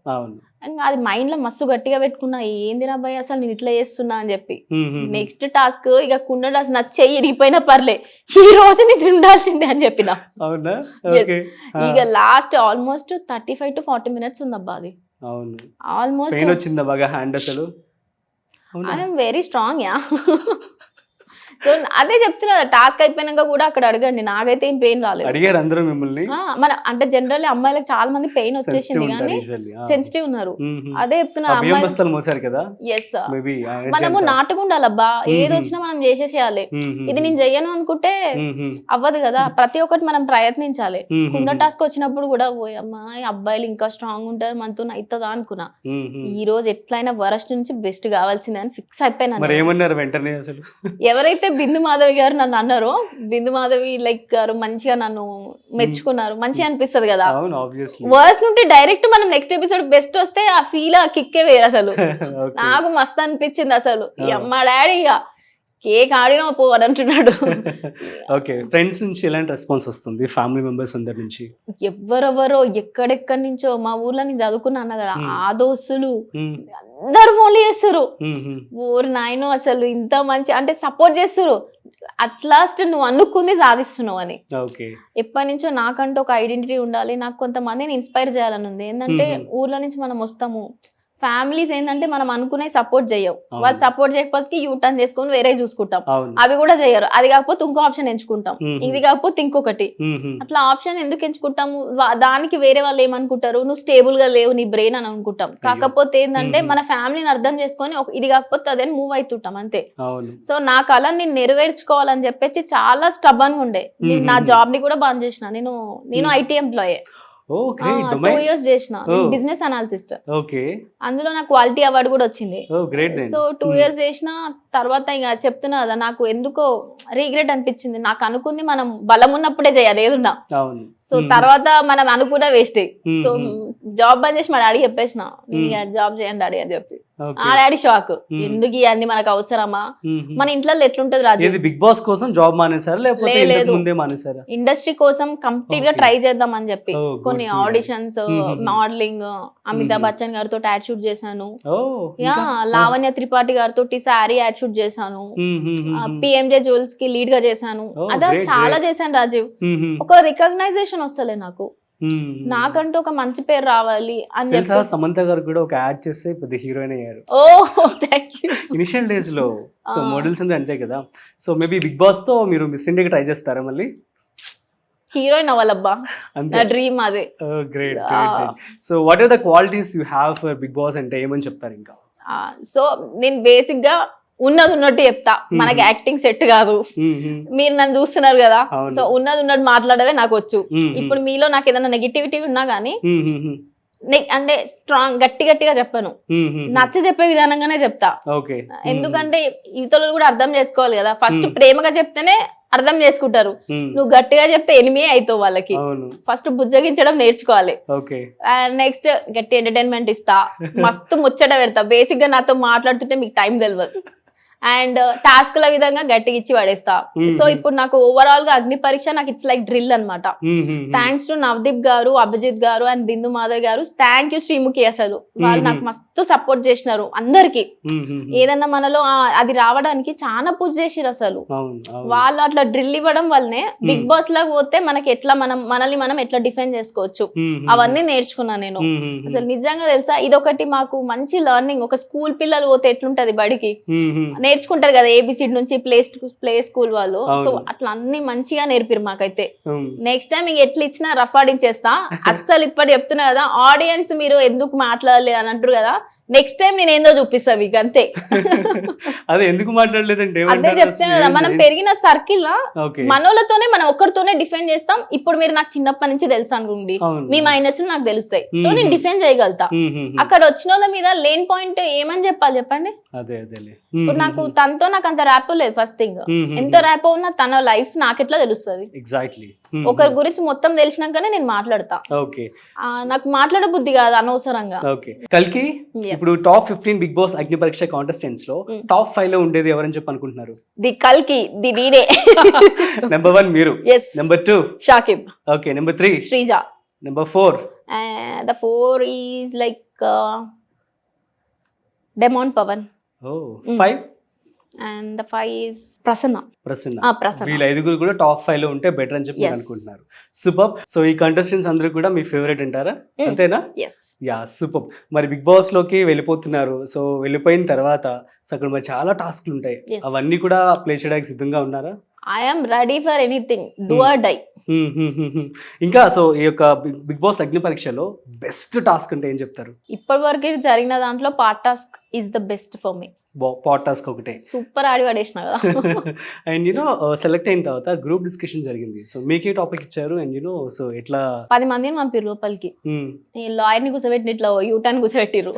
ఇంకా అది మైండ్ లో మస్తు గట్టిగా పెట్టుకున్నా, ఏంది నా భయ అసలు నేను ఇట్లా చేస్తున్నా అని చెప్పి. నెక్స్ట్ టాస్క్ ఇక కుండ టాస్క్ నా చెయ్యి ఇరిగిపోయినా పర్లే, ఈ రోజు నేను ఉండాల్సిందే అని చెప్పిన. ఇక లాస్ట్ ఆల్మోస్ట్ 35 to 40 minutes ఉందబ్బా అది. ఆల్మోస్ట్ వచ్చిందా బాగా హ్యాండ్ అసలు? I'm very strong yeah. So అదే చెప్తున్నా, టాస్క్ అయిపోయినాక కూడా అక్కడ అడగండి, నాకైతే ఏం పెయిన్ రాలేదు. అడిగారు అందరూ మిమ్మల్ని? మన అంటే జనరల్లీ అమ్మాయిలకు చాలా మంది పెయిన్ వచ్చేసింది కానీ సెన్సిటివ్ ఉన్నారు. అదే చెప్తున్నా, ఎస్ మనము నాటుగా ఉండాలబ్బా, ఏది వచ్చినా మనం చేసేసేయాలి. ఇది నేను చెయ్యను అనుకుంటే అవ్వదు కదా, ప్రతి ఒక్కటి మనం ప్రయత్నించాలి. కుండ టాస్క్ వచ్చినప్పుడు కూడా పోయి అమ్మాయి అబ్బాయిలు ఇంకా స్ట్రాంగ్ ఉంటారు, మనతో అవుతుందా అనుకున్నా. ఈ రోజు ఎట్లయినా వరస్ట్ నుంచి బెస్ట్ కావాల్సిందే అని ఫిక్స్ అయిపోయినా. ఎవరైతే బిందు మాధవి గారు నన్ను అన్నారో, బిందు మాధవి లైక్ గారు మంచిగా నన్ను మెచ్చుకున్నారు, మంచిగా అనిపిస్తుంది కదా. వర్స్ట్ నుండి డైరెక్ట్ మనం నెక్స్ట్ ఎపిసోడ్ బెస్ట్ వస్తే ఆ ఫీల్, ఆ కిక్కే వేరు అసలు. నాకు మస్తు అనిపించింది అసలు. మా డాడీ ఇక కేక్ ఆడినా పో అని అంటున్నాడు. ఓకే, ఫ్రెండ్స్ నుంచి ఎలాంటి రెస్పాన్స్ వస్తుంది? ఫ్యామిలీ మెంబర్స్ అందరి నుంచి? ఎవరెవరో ఎక్కడెక్కడి నుంచో, మా ఊర్లో నేను చదువుకున్నా అన్న కదా, ఆ దోస్తులు అందరు ఫోన్లు చేస్తారు. ఊరు నాయన అసలు ఇంత మంచి అంటే సపోర్ట్ చేస్తారు. అట్ లాస్ట్ నువ్వు అనుకుంది సాధిస్తున్నావు అని. ఎప్పటి నుంచో నాకంటూ ఒక ఐడెంటిటీ ఉండాలి, నాకు కొంతమందిని ఇన్స్పైర్ చేయాలని ఉంది. ఏంటంటే ఊర్లో నుంచి మనం వస్తాము, ఫ్యామిలీస్ ఏంటంటే మనం అనుకునే సపోర్ట్ చేయవు, వాళ్ళు సపోర్ట్ చేయకపోతే యూ టర్న్ చేసుకుని వేరే చూసుకుంటాం, అవి కూడా చేయరు. అది కాకపోతే ఇంకో ఆప్షన్ ఎంచుకుంటాం, ఇది కాకపోతే ఇంకొకటి. అట్లా ఆప్షన్ ఎందుకు ఎంచుకుంటాము? దానికి వేరే వాళ్ళు ఏమనుకుంటారు, నువ్వు స్టేబుల్ గా లేవు నీ బ్రెయిన్ అని అనుకుంటాం. కాకపోతే ఏంటంటే మన ఫ్యామిలీని అర్థం చేసుకొని ఇది కాకపోతే అదే మూవ్ అవుతుంటాం అంతే. సో నా కళని నేను నెరవేర్చుకోవాలని చెప్పేసి చాలా స్టబన్ గా ఉండే. నా జాబ్ ని కూడా బంద్ చేసిన. నేను ఐటీ ఎంప్లాయే, 2 years చేసిన బిజినెస్ అనాలిసిస్ట్. అందులో నాకు క్వాలిటీ అవార్డు కూడా వచ్చింది. సో 2 years చేసిన తర్వాత ఇక చెప్తున్నా కదా, నాకు ఎందుకో రిగ్రెట్ అనిపించింది. నాకు అనుకుంది మనం బలం ఉన్నప్పుడే చేయాలి ఏదున్నా. సో తర్వాత మనం అనుకున్న వేస్ట్. సో జాబ్ బంద్ చేసి మా డాడీ చెప్పేసిన, జాబ్ చేయండి డాడీ అని చెప్పి. ఆ డాడీ షాక్, ఎందుకు ఇవన్నీ మనకు అవసరమా, మన ఇంట్లో ఎట్లుంటది రాజు. బిగ్ బాస్ కోసం జాబ్ మానేసారా లేకపోతే ముందే మానేసారా? ఇండస్ట్రీ కోసం కంప్లీట్ గా ట్రై చేద్దాం అని చెప్పి కొన్ని ఆడిషన్స్, మోడలింగ్, అమితాబ్ బచ్చన్ గారితో యాడ్ షూట్ చేశాను, లావణ్య త్రిపాఠి గారితో శారీ యాడ్ షూట్ చేశాను, పిఎంజే జ్యువెల్స్ కి లీడ్ గా చేశాను. అదే చాలా చేశాను రాజీవ్. ఒక రికగ్నైజేషన్ వస్తలే నాకు, నాకంటూ ఒక మంచి పేరు రావాలి అని చెప్పి. సమంత గారు కూడా ఒక యాడ్ చేస్తే పెద్ద హీరోయిన్ అయ్యారు. ఇనిషియల్ డేస్ లో. సో మోడల్స్ అంతే కదా. సో మేబీ బిగ్ బాస్ తో మీరు మిస్ ఇండియాకి ట్రై చేస్తారా మళ్ళీ? హీరోయిన్ అవ్వాలబ్బా, నా డ్రీమ్ అదే. Great. So what are the qualities you have for Big Boss అంటే ఏమని చెప్తారు ఇంకా? సో నేను బేసిక్ గా ఉన్నది ఉన్నట్టు చెప్తా, మనకి యాక్టింగ్ సెట్ కాదు. మీరు నన్ను చూస్తున్నారు కదా, సో ఉన్నది ఉన్నట్టు మాట్లాడవే నాకు వచ్చు. ఇప్పుడు మీలో నాకు ఏదైనా నెగిటివిటీ ఉన్నా గానీ అంటే స్ట్రాంగ్ గట్టిగా చెప్పను, నచ్చ చెప్పే విధానంగానే చెప్తా. ఎందుకంటే ఇతరులు కూడా అర్థం చేసుకోవాలి కదా. ఫస్ట్ ప్రేమగా చెప్తేనే అర్థం చేసుకుంటారు. నువ్వు గట్టిగా చెప్తే ఎనిమి అవుతావు వాళ్ళకి. ఫస్ట్ బుజ్జగించడం నేర్చుకోవాలి. అండ్ నెక్స్ట్ గట్టి ఎంటర్టైన్మెంట్ ఇస్తా, మస్తు ముచ్చట పెడతా. బేసిక్ గా నాతో మాట్లాడుతుంటే మీకు టైం తెలియదు. అండ్ టాస్క్ ల విధంగా గట్టిగా ఇచ్చి పడేస్తా. సో ఇప్పుడు నాకు ఓవరాల్ గా అగ్ని పరీక్ష నాకు ఇట్స్ లైక్ డ్రిల్ అనమాట. థ్యాంక్స్ టు నవదీప్ గారు, అభిజిత్ గారు అండ్ బిందు మాధవ్ గారు. థ్యాంక్ యూ శ్రీముఖి, అసలు వాళ్ళు నాకు మస్తు సపోర్ట్ చేసినారు అందరికి. ఏదన్నా మనలో అది రావడానికి చాలా పుష్ చేసిరు. అసలు వాళ్ళు అట్లా డ్రిల్ ఇవ్వడం వల్లనే బిగ్ బాస్ లాగా పోతే మనకి ఎట్లా మనల్ని మనం ఎట్లా డిఫెండ్ చేసుకోవచ్చు అవన్నీ నేర్చుకున్నా నేను. అసలు నిజంగా తెలుసా, ఇదొకటి మాకు మంచి లెర్నింగ్. ఒక స్కూల్ పిల్లలు పోతే ఎట్లుంటది బడికి, నేర్చుకుంటారు కదా ఏబిసిడ్ నుంచి ప్లే స్కూల్ వాళ్ళు. సో అట్లా అన్ని మంచిగా నేర్పిరు మాకైతే. నెక్స్ట్ టైం ఇంక ఎట్లా ఇచ్చినా రఫ్ ఆడించేస్తా. అస్సలు ఇప్పటి చెప్తున్నా కదా, ఆడియన్స్ మీరు ఎందుకు మాట్లాడలేదు అని అంటారు కదా, నెక్స్ట్ టైం నేను ఏందో చూపిస్తా మీకు అంతే. అదే ఎందుకు మాట్లాడలేదంటే అదే చెప్తున్నా కదా, మనం పెరిగిన సర్కిల్ మనోళ్ళతోనే మనం ఒక్కరితోనే డిఫెండ్ చేస్తాం. ఇప్పుడు మీరు నాకు చిన్నప్పటి నుంచి తెలుసు అనుకోండి, మీ మైనస్ నాకు తెలుస్తాయి, సో నేను డిఫెండ్ చేయగలుగుతా. అక్కడ వచ్చిన వాళ్ళ మీద లేని పాయింట్ ఏమని చెప్పాలి చెప్పండి. ఇప్పుడు నాకు తనతో నాకు అంత ర్యాపో లేదు. ఫస్ట్ థింగ్, ఎంత ర్యాపో ఉన్నా తన లైఫ్ నాకెట్లా తెలుస్తుంది. ఎగ్జాక్ట్లీ ఒకరి గురించి మొత్తం తెలిసినాకనే నేను మాట్లాడతా. నాకు మాట్లాడ బుద్ధి కాదు అనవసరంగా. కల్కి ఇప్పుడు టాప్ 15 బిగ్ బాస్ అగ్ని పరీక్ష కాంటెస్టెంట్స్ లో టాప్ 5 లో ఉండేది ఎవరని చెప్పి అనుకుంటున్నారు? ది కల్కి, ది డీడే. నెంబర్ 1 మీరు, number 2 Shakib, okay, number 3 Sreeja, number 4 the 4 is like Demon Pavan. 5 and the 5 is Prasanna. వీళ్ళ ఐదుగురు కూడా టాప్ 5 లో ఉంటే బెటర్ అని చెప్పి అనుకుంటున్నారు. సూపర్. సో ఈ కంటెస్టెంట్స్ అందరూ కూడా మీ ఫేవరెట్ అంటారా? అంతేనా? Yeah, super. మరి బిగ్ బాస్ లోకి వెళ్ళిపోతున్నారు. సో వెళ్ళిపోయిన తర్వాత అక్కడ మరి చాలా టాస్క్లు ఉంటాయి, అవన్నీ కూడా ప్లే చేయడానికి సిద్ధంగా ఉన్నారా? I'm ready for anything, do or die. ఇంకా సో ఈ యొక్క బిగ్ బాస్ అగ్ని పరీక్షలో బెస్ట్ టాస్క్ అంటే ఏం చెప్తారు? ఇప్పటి వరకు జరిగిన దాంట్లో part task is the best for me. Part task ఒకటే సూపర్ ఆడి పడేసిన కదా. అండ్ యూనో సెలెక్ట్ అయిన తర్వాత గ్రూప్ డిస్కషన్ జరిగింది. సో మీకే టాపిక్ ఇచ్చారు అండ్ యూనో సో ఎట్లా 10 మందిని పంపిరు లోపలికి. లాయర్ ని కూర్చోబెట్టిన ఇట్లా యూటర్న్ కూర్చోబెట్టిరు.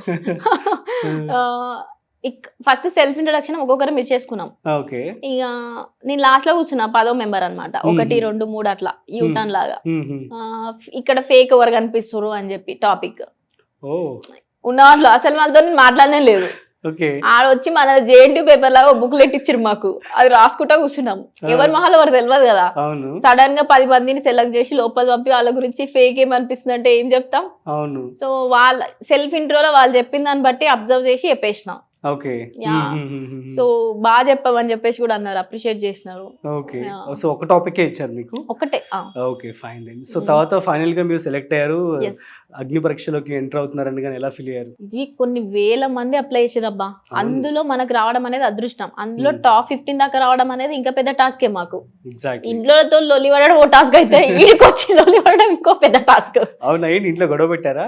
ఫస్ట్ సెల్ఫ్ ఇంట్రొడక్షన్ ఒక్కొక్కరు మిస్ చేసుకున్నాం. ఇక నేను లాస్ట్ లో కూర్చున్నా 10వ మెంబర్ అనమాట. 1 2 3 అట్లా యూటర్న్ లాగా. ఇక్కడ ఫేక్ ఎవరు కనిపిస్తారు అని చెప్పి టాపిక్ ఉన్న వాళ్ళు అసలు వాళ్ళతో మాట్లాడనే లేదు. ఆడ వచ్చి మన జేఎన్టీ పేపర్ లాగా బుక్లెట్ ఇచ్చిరు మాకు, అది రాసుకుంటా కూర్చున్నాం. ఎవరి మహాల్ ఎవరు తెలియదు కదా. సడన్ గా 10 మందిని సెలెక్ట్ చేసి లోపల పంపి వాళ్ళ గురించి ఫేక్ ఏమనిపిస్తుంది అంటే ఏం చెప్తాం. సో వాళ్ళ సెల్ఫ్ ఇంట్రోలో వాళ్ళు చెప్పిన దాన్ని బట్టి అబ్జర్వ్ చేసి చెప్పేసినాం. సో బాగా చెప్పామని చెప్పేసి కూడా అన్నారు, అప్రిషియేట్ చేసినారు. సో ఒక టాపిక్ ఇచ్చారు మీకు? ఒకటే. Okay, fine then. సో తర్వాత ఫైనల్ గా మీరు సెలెక్ట్ అయ్యారు, అగ్ని పరీక్షలోకి ఎంటర్ అవుతున్నారని కానీ ఎలా ఫీల్ అయ్యారు? ఇది కొన్ని వేల మంది అప్లై చేసిరబ్బా, అందులో మనకు రావడం అనేది అదృష్టం. అందులో టాప్ 15 దాకా రావడం అనేది ఇంకా పెద్ద టాస్కే మాకు. ఇంట్లోతో లొల్లి పడడం ఓ టాస్క్ అయితే, వీడికి వచ్చి లొల్లి పడడం ఇంకో పెద్ద టాస్క్. అవునా? ఇంట్లో గొడవ పెట్టారా?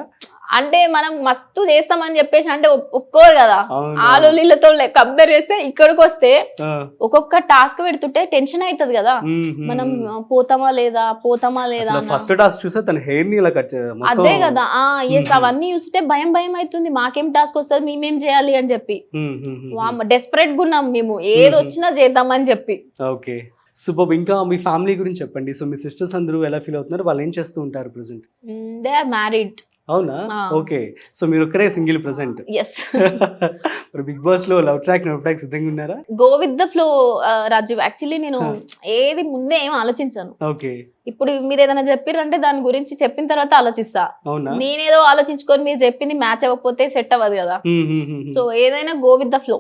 అంటే మనం మస్తు చేస్తామని చెప్పేసి అంటే ఒప్పుకోరు కదా. ఆ లొల్లిలతో కంపేర్ చేస్తే ఇక్కడికి వస్తే ఒక్కొక్క టాస్క్ పెడుతుంటే టెన్షన్ అవుతుంది కదా, మనం పోతామా లేదా ఫస్ట్ టాస్క్ చూస్తే తన హెయిర్ ని ఇలా కట్. అదే కదా. అవన్నీ చూస్తే భయం అవుతుంది, మాకేం టాస్క్ వస్తుంది, మేమేం చేయాలి అని చెప్పి డెస్పరేట్ గా ఉన్నాం మేము, ఏది వచ్చినా చేద్దామని చెప్పి. Okay, super. ఇంకా మీ ఫ్యామిలీ గురించి చెప్పండి. సో మీ సిస్టర్స్ అందరూ ఎలా ఫీల్ అవుతున్నారు? వాళ్ళు ఏం చేస్తూ ఉంటారు ప్రెసెంట్? They are married. అవునా? ఓకే. సో మీరు ఒక్కరే సింగిల్ ప్రెసెంట్? yes. మరి బిగ్ బాస్ లో లవ్ ట్రాక్ సిద్ధంగా ఉన్నారా? Go with the flow Rajiv. Actually నేను ఏది ముందే ఏం ఆలోచించాను. ఓకే. ఇప్పుడు మీరు ఏదైనా చెప్పారంటే దాని గురించి చెప్పిన తర్వాత ఆలోచిస్తా. నేనేదో ఆలోచించుకొని మీరు చెప్పింది మ్యాచ్ అవ్వకపోతే సెట్ అవ్వదు కదా. సో ఏదైనా go with the flow.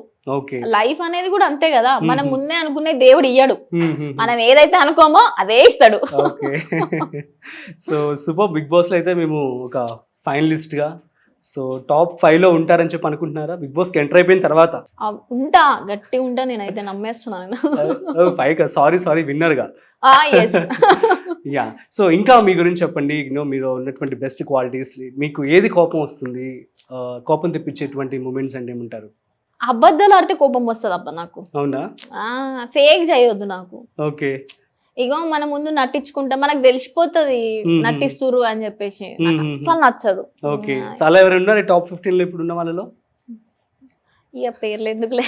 Life అనేది కూడా అంతే కదా, మనం ముందే అనుకునే దేవుడు ఇయ్యడు, మనం ఏదైతే అనుకోమో అదే ఇస్తాడు. So super. బిగ్ బాస్ లో అయితే మేము ఒక ఫైనలిస్ట్ గా సో టాప్ 5 లో ఉంటారని చెప్పి అనుకుంటున్నారా? బిగ్ బాస్ కి ఎంటర్ అయిపోయిన తర్వాత ఉంటా, గట్టి ఉంటా, నేనైతే నమ్మేస్తున్నాను. 5 సారీ విన్నర్ గా. యా. సో ఇంకా మీ గురించి చెప్పండి. మీరు ఉన్నటువంటి బెస్ట్ క్వాలిటీస్, మీకు ఏది కోపం వస్తుంది, కోపం తెప్పించేటువంటి మూమెంట్స్ అంటే ఏమంటారు? అబద్ధాలు ఆడితే కోపం వస్తుంది అబ్బా నాకు. అవునా? ఫేక్ చేయొద్దు నాకు. ఓకే. ఇగో మన ముందు నటించుకుంటా, మనకు తెలిసిపోతుంది నటిస్తురు అని చెప్పేసి, అస్సలు నచ్చదు. ఓకే. చాలా ఎవరు ఉన్నారు టాప్ 15 లో ఇప్పుడు ఉన్న వాళ్ళలో? ఇక పేర్లు ఎందుకులే.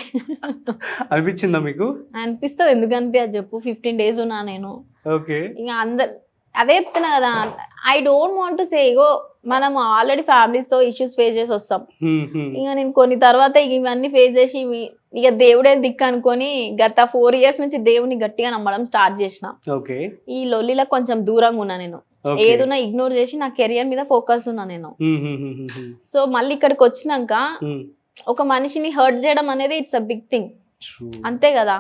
అనిపించిందా మీకు? అనిపిస్తుంది, ఎందుకు అనిపించదు చెప్పు. 15 days ఉన్నా నేను. ఓకే. ఇక అందరు అదే చెప్తున్నా కదా, I don't want to say. ఇగో మనం ఆల్రెడీ ఫ్యామిలీస్ తో ఇష్యూస్ ఫేస్ చేసి వస్తాం. ఇక నేను కొన్ని తర్వాత ఇవన్నీ ఫేస్ చేసి ఇక దేవుడే దిక్కు అనుకొని గత 4 years నుంచి దేవుని గట్టిగా నమ్మడం స్టార్ట్ చేసిన. ఈ లొల్లిలో కొంచెం దూరంగా ఉన్నా నేను. ఏదున్నా ఇగ్నోర్ చేసి నా కెరియర్ మీద ఫోకస్ ఉన్నా నేను. సో మళ్ళీ ఇక్కడికి వచ్చినాక ఒక మనిషిని హర్ట్ చేయడం అనేది ఇట్స్ అ బిగ్ థింగ్. అంతే కదా,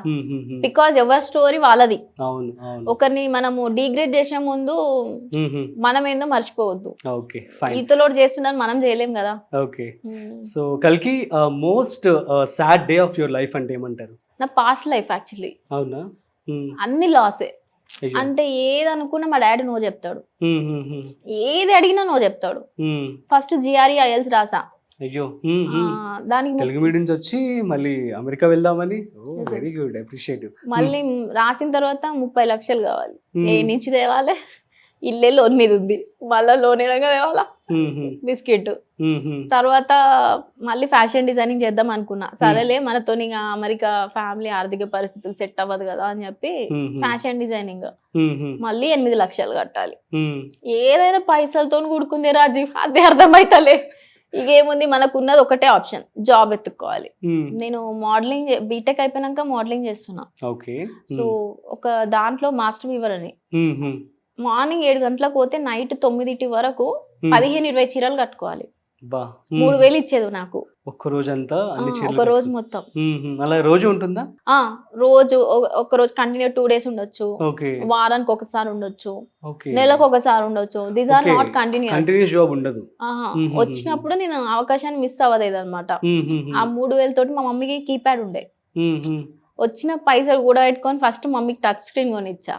బికాజ్ ఎవరి స్టోరీ వాళ్ళది. ఒకరిని మనము డిగ్రేడ్ చేసే ముందు మనం ఏందో మర్చిపోవద్దు. ఈతలోడు చేస్తున్నాను మనం చేయలేం కదా. ఓకే. సో కల్కి most sad day of your life అంటే ఏమంటారు? నా పాస్ట్ లైఫ్ యాక్చువల్లీ అవునా? అన్ని లాసే. అయ్యో. అంటే ఏది అనుకున్నా మా డాడీ నో చెప్తాడు, హ్మ్, హ్మ్, హ్మ్. ఏది అడిగినా నో చెప్తాడు. హ్మ్. ఫస్ట్ జిఆర్ఈ ఐఎల్స్ రాసా, అయ్యో. హ్మ్, హ్మ్. దానికి తెలుగు మీడియం నుంచి వచ్చి మళ్ళీ అమెరికా వెళ్దామని. Very good, appreciative. మళ్ళీ రాసిన తర్వాత 30 లక్షలు కావాలి. ఏ నుంచి తేవాలి? ఇల్లే లోన్ మీద ఉంది, మళ్ళీ లోన్ ఏడంగా తేవాలా? బిస్కెట్. తర్వాత మళ్ళీ ఫ్యాషన్ డిజైనింగ్ చేద్దాం అనుకున్నా. సరేలే మనతో అమెరికా ఫ్యామిలీ ఆర్థిక పరిస్థితులు సెట్ అవ్వదు కదా అని చెప్పి ఫ్యాషన్ డిజైనింగ్ మళ్ళీ 8 లక్షలు కట్టాలి. ఏదైనా పైసలతో కూడుకుందే రాజీవ్, అదే అర్థమైతలే. ఇక ఏముంది, మనకున్నది ఒకటే ఆప్షన్, జాబ్ ఎత్తుక్కోవాలి. నేను మోడలింగ్ బీటెక్ అయిపోయినాక మోడలింగ్ చేస్తున్నా. సో ఒక దాంట్లో మాస్టర్ వీవర్ అని, మార్నింగ్ 7 గంటలకు పోతే నైట్ 9 వరకు 15-20 చీరలు కట్టుకోవాలి. 3,000 ఇచ్చేది నాకు ఒక్క రోజంతా, ఒక రోజు మొత్తం. అలా రోజు ఉంటుందా? రోజు ఒక రోజు కంటిన్యూ 2 days ఉండొచ్చు, వారానికి ఒకసారి ఉండొచ్చు, నెలకు ఒకసారి ఉండొచ్చు. These are not continuous job ఉండదు. వచ్చినప్పుడు నేను అవకాశాన్ని మిస్ అవ్వలేదు అనమాట. ఆ 3,000 తోటి మా మమ్మీకి కీప్యాడ్ ఉండే. వచ్చిన పైసలు కూడా పెట్టుకొని ఫస్ట్ మమ్మీకి టచ్ స్క్రీన్ కొనిచ్చా.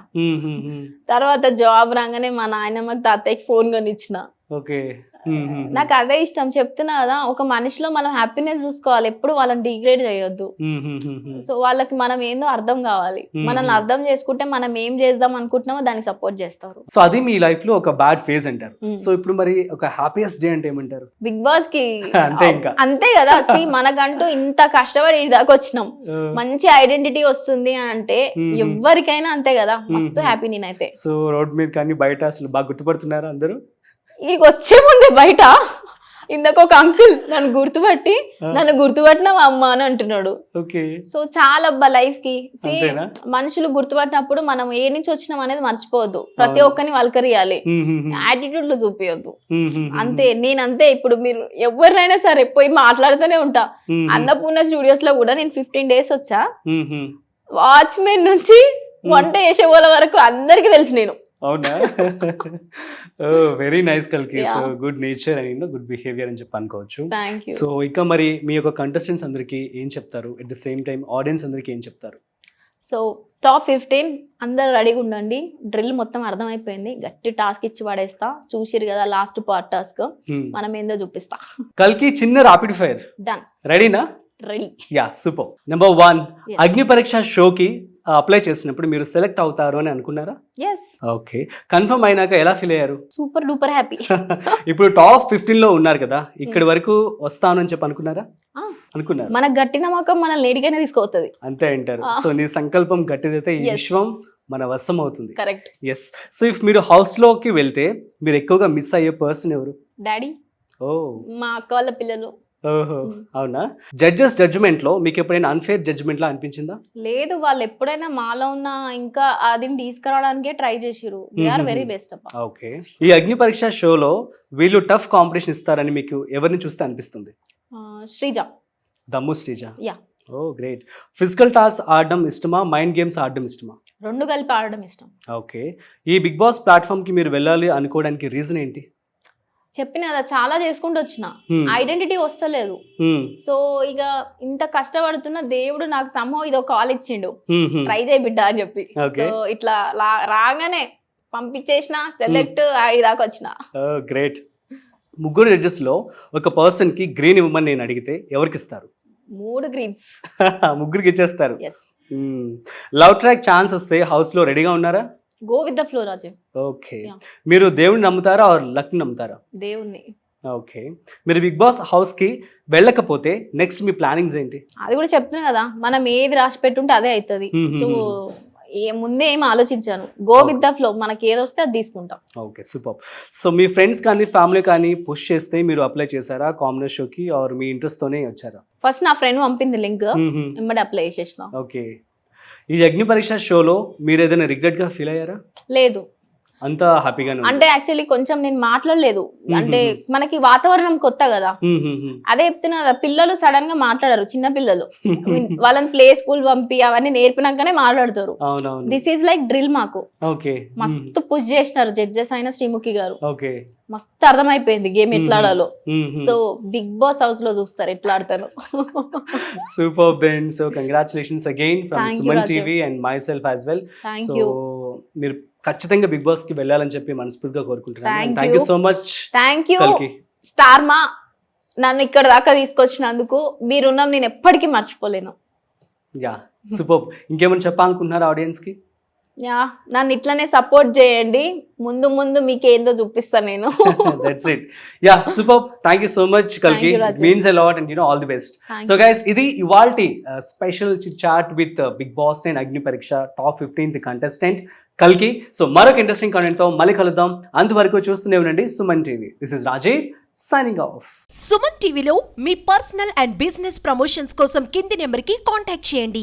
తర్వాత జాబ్ రాగానే మా నాయనమ్మకి తాతయ్యకి ఫోన్ కొనిచ్చిన. నాకు అదే ఇష్టం, చెప్తున్నా కదా, ఒక మనిషిలో మనం హ్యాపీనెస్ చూసుకోవాలి, ఎప్పుడు వాళ్ళని డిగ్రేడ్ చేయొద్దు. సో వాళ్ళకి మనం ఏందో అర్థం కావాలి, మనల్ని అర్థం చేసుకుంటే మనం ఏం చేద్దాం అనుకుంటున్నామో దాన్ని సపోర్ట్ చేస్తారు. సో అది మీ లైఫ్ లో ఒక బ్యాడ్ ఫేజ్ అంటారు. సో ఇప్పుడు మరి ఒక హ్యాపీయెస్ట్ డే అంటే ఏమంటారు? బిగ్ బాస్ కి అంతే, ఇంకా అంతే కదా. మనకంటూ ఇంత కష్టపడి దాకా వచ్చినాం, మంచి ఐడెంటిటీ వస్తుంది అని అంటే ఎవరికైనా అంతే కదా, మస్తు హ్యాపీ నేనైతే. సో రోడ్ మీద కానీ బయట అసలు బాగా గుర్తుపడుతున్నారు అందరూ? ఇక వచ్చే ముందే బయట ఇందాక ఒక అంకుల్ నన్ను గుర్తుపట్టిన అమ్మ అని అంటున్నాడు. సో చాలా అబ్బా లైఫ్ కి. మనుషులు గుర్తుపట్టినప్పుడు మనం ఏ నుంచి వచ్చినాం అనేది మర్చిపోవద్దు, ప్రతి ఒక్కరిని వల్కరియాలి, యాటిట్యూడ్ లో చూపించద్దు. అంతే, నేనంతే. ఇప్పుడు మీరు ఎవరినైనా సరే పోయి మాట్లాడుతూనే ఉంటా. అన్నపూర్ణ స్టూడియోస్ లో కూడా నేను 15 days వచ్చా. వాచ్మెన్ నుంచి వంట చేసే వాళ్ళ వరకు అందరికి తెలుసు నేను. అవునా? వెరీ నైస్ కల్కి. So good nature and good behaviour అని చెప్పి అనుకోవచ్చు. సో ఇక మరి మీ యొక్క కంటెస్టెంట్స్ అందరికి ఏం చెప్తారు? At the same time audience అందరికి ఏం చెప్తారు? సో టాప్ 15 అందరు రెడీగా ఉండండి. డ్రిల్ మొత్తం అర్థమైపోయింది, గట్టి టాస్క్ ఇచ్చి పడేస్తా. చూసిరు కదా లాస్ట్ పార్ట్ టాస్క్, మనం ఏందో చూపిస్తా. కల్కి చిన్న రాపిడ్ ఫైర్ డన్. రెడీనా? రెడీ. Yeah, super. నెంబర్ 1, అగ్ని పరీక్ష షోకి అప్లై చేసినప్పుడు మీరు సెలెక్ట్ అవుతారు అని అనుకున్నారా? yes. ఓకే, కన్ఫర్మ్ అయినాక ఎలా ఫీల్ అయ్యారు? Super duper happy. ఇప్పుడు టాప్ 15 లో ఉన్నారు కదా, ఇక్కడి వరకు వస్తాను అని చెప్పి అనుకున్నారా? అనుకున్నారు. మనకు గట్టి నమ్మకం మన లేడికైనా తీసుకోవద్దు, అంతే అంటారు. సో నీ సంకల్పం గట్టిదైతే ఈ విశ్వం మన వశం అవుతుంది. కరెక్ట్. ఎస్. సో ఇఫ్ మీరు హౌస్ లోకి వెళ్తే మీరు ఎక్కువగా మిస్ అయ్యే పర్సన్ ఎవరు? డాడీ. మా అక్క వాళ్ళ పిల్లలు. ఓహో, అవునా? జడ్జెస్ జడ్జిమెంట్ లో మీకు ఎప్పుడైనా అన్ఫేర్ జడ్జిమెంట్ లా అనిపించిందా? లేదు, వాళ్ళు ఎప్పుడైనా మాలో ఉన్న ఇంకా అది తీసుకురావడానికే ట్రై చేసిరు. They are very best. Okay, ఈ అగ్ని పరీక్ష షోలో వీళ్ళు టఫ్ కాంపిటీషన్ ఇస్తారని మీకు ఎవరిని చూస్తే అనిపిస్తుంది? శ్రీజ. దమ్ము శ్రీజ. యా. ఓ గ్రేట్. ఫిజికల్ టాస్క్ ఆడడం ఇష్టమా, మైండ్ గేమ్స్ ఆడడం ఇష్టమా? రెండు కలిపి ఆడడం ఇష్టం. ఓకే, ఈ బిగ్ బాస్ ప్లాట్ఫామ్ కి మీరు వెళ్ళాలి అనుకోవడానికి రీజన్ ఏంటి? చెప్పిన కదా, చాలా చేసుకుంటూ వచ్చిన, ఐడెంటిటీ వస్తలేదు. సో ఇక ఇంత కష్టపడుతున్న దేవుడు నాకు సంభవం ఇది ఒక కాల్ ఇచ్చిండు, ట్రై చేయి బిడ్డ అని చెప్పి. సో ఇట్లా రాగానే పంపించేసిన, సెలెక్ట్ దాకా వచ్చిన. గ్రేట్. ముగ్గురు జడ్జెస్ లో ఒక పర్సన్ కి గ్రీన్ ఇవ్వమని నేను అడిగితే ఎవరికి ఇస్తారు? 3 గ్రీన్స్. ముగ్గురికి ఇచ్చేస్తారు. లవ్ ట్రాక్ ఛాన్స్ వస్తే హౌస్ లో రెడీగా ఉన్నారా? Go with the flow Rajiv. Okay, మీరు దేవుడిని నమ్ముతారా ఆర్ లక్ నమ్ముతారా? దేవుణ్ణి. ఓకే, మీరు బిగ్ బాస్ హౌస్ కి వెళ్ళకపోతే నెక్స్ట్ మీ ప్లానింగ్స్ ఏంటి? అది కూడా చెప్తున్నా కదా, మనం ఏది రాసి పెట్టుంటే అదే అవుతుంది. సో ముందే ఏం ఆలోచించాను, గో విత్ ద ఫ్లో, మనకి ఏది వస్తే అది తీసుకుంటాం. Okay, super. సో మీ ఫ్రెండ్స్ కానీ ఫ్యామిలీ కానీ పుష్ చేస్తే మీరు అప్లై చేశారా కాంబినేషన్ షోకి, ఆర్ మీ ఇంట్రెస్ట్ తోనే వచ్చారా? ఫస్ట్ నా ఫ్రెండ్ పంపింది లింక్, వెంబడి అప్లై చేసేసిన. ఓకే, ఈ అగ్ని పరీక్ష షోలో మీరు ఏదైనా రిగ్రెట్ గా ఫీల్ అయ్యారా? లేదు. అంతా హ్యాపీగానే ఉంది. అంటే యాక్చువల్లీ కొంచెం నేను మాట్లాడలేదు, అంటే మనకి వాతావరణం కొత్త కదా, అదే చెప్తున్నా కదా, పిల్లలు సడన్ గా మాట్లాడరు, చిన్న పిల్లలు వాళ్ళని ప్లే స్కూల్ పంపి అవన్నీ నేర్పినాకనే మాట్లాడతారు. అవునవును. దిస్ ఈజ్ లైక్ డ్రిల్ మాకు. ఓకే. మస్తు పుష్ చేసినారు జడ్జెస్ అయిన శ్రీముఖి గారు. ఓకే. మస్తు అర్థమైపోయింది గేమ్ ఎట్లా ఆడాలో. సో బిగ్ బాస్ హౌస్ లో చూస్తారు ఎట్లా ఆడతాను. Super then. So congratulations again from Thank you, Suman Raju. TV and myself as well. Thank so you. మీరు ఖచ్చితంగా బిగ్ బాస్ కి వెళ్ళాలని చెప్పి మనస్ఫూర్తిగా కోరుకుంటున్నాను. Thank thank you you. So much. Thank you కల్కి. స్టార్ మా, నన్ను ఇక్కడ దాకా తీసుకొచ్చినందుకు మీరున్నాం నేను ఎప్పటికీ మర్చిపోలేను. Yeah super. ఇంకేమైనా చెప్పాలనుకుంటున్నారా ఆడియన్స్ కి? యా, నన్ను ఇట్లనే సపోర్ట్ చేయండి, ముందు ముందు మీకు ఏందో చూపిస్తాను నేను. That's it. Yeah, super. Thank you so much, Kalki. you, It Raju. means a lot and all the best. Thank So guys, ఇది ఇవాల్టి స్పెషల్ chat with Big Boss 9 Agni Pariksha top 15th contestant కల్కి. సో మరొక ఇంట్రెస్టింగ్ కంటెంట్ తో మళ్ళీ కలుద్దాం. అంతవరకు చూస్తూనే ఉండండి Suman TV. This is Rajiv signing off. Suman టీవీలో మీ పర్సనల్ అండ్ బిజినెస్ ప్రమోషన్స్ కోసం కింది నెంబర్కి కాంటాక్ట్ చేయండి.